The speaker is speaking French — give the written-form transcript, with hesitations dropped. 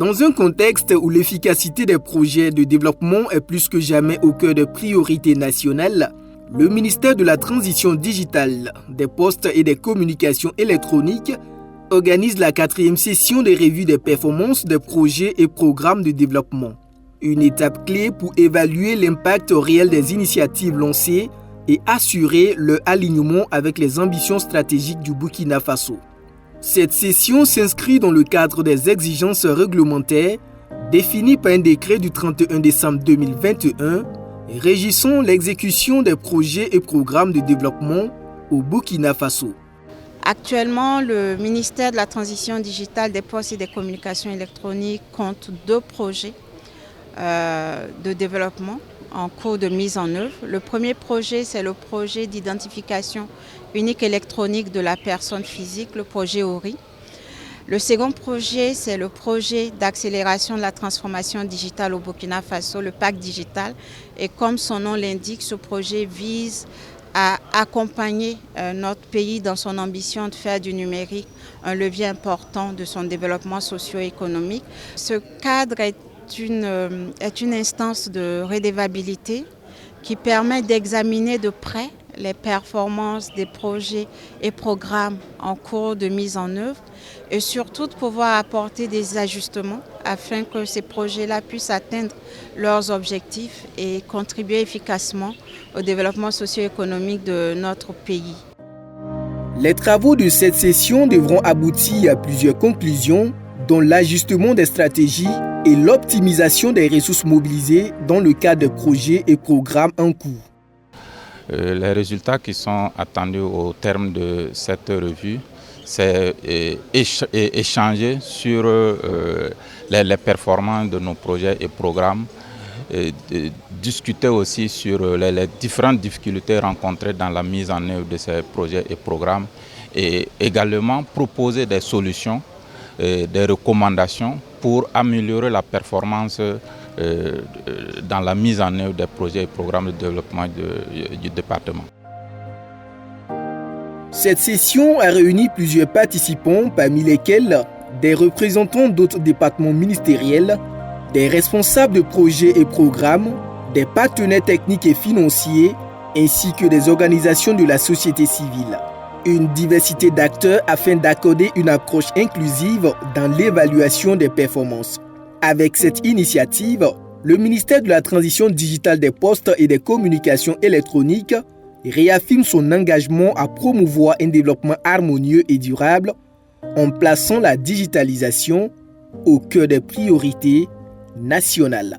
Dans un contexte où l'efficacité des projets de développement est plus que jamais au cœur des priorités nationales, le ministère de la Transition digitale, des Postes et des Communications électroniques organise la 4e session des revues des performances des projets et programmes de développement. Une étape clé pour évaluer l'impact réel des initiatives lancées et assurer leur alignement avec les ambitions stratégiques du Burkina Faso. Cette session s'inscrit dans le cadre des exigences réglementaires définies par un décret du 31 décembre 2021 régissant l'exécution des projets et programmes de développement au Burkina Faso. Actuellement, le ministère de la Transition digitale, des Postes et des Communications électroniques compte 2 projets de développement en cours de mise en œuvre. Le premier projet, c'est le projet d'identification unique électronique de la personne physique, le projet ORI. Le second projet, c'est le projet d'accélération de la transformation digitale au Burkina Faso, le PAC digital. Et comme son nom l'indique, ce projet vise à accompagner notre pays dans son ambition de faire du numérique un levier important de son développement socio-économique. Ce cadre est une instance de redevabilité qui permet d'examiner de près les performances des projets et programmes en cours de mise en œuvre et surtout de pouvoir apporter des ajustements afin que ces projets-là puissent atteindre leurs objectifs et contribuer efficacement au développement socio-économique de notre pays. Les travaux de cette session devront aboutir à plusieurs conclusions, dont l'ajustement des stratégies et l'optimisation des ressources mobilisées dans le cadre des projets et programmes en cours. Les résultats qui sont attendus au terme de cette revue, c'est échanger sur les performances de nos projets et programmes, discuter aussi sur les différentes difficultés rencontrées dans la mise en œuvre de ces projets et programmes et également proposer des solutions, des recommandations pour améliorer la performance dans la mise en œuvre des projets et programmes de développement du département. Cette session a réuni plusieurs participants, parmi lesquels des représentants d'autres départements ministériels, des responsables de projets et programmes, des partenaires techniques et financiers, ainsi que des organisations de la société civile. Une diversité d'acteurs afin d'accorder une approche inclusive dans l'évaluation des performances. Avec cette initiative, le ministère de la Transition digitale des Postes et des Communications électroniques réaffirme son engagement à promouvoir un développement harmonieux et durable en plaçant la digitalisation au cœur des priorités nationales.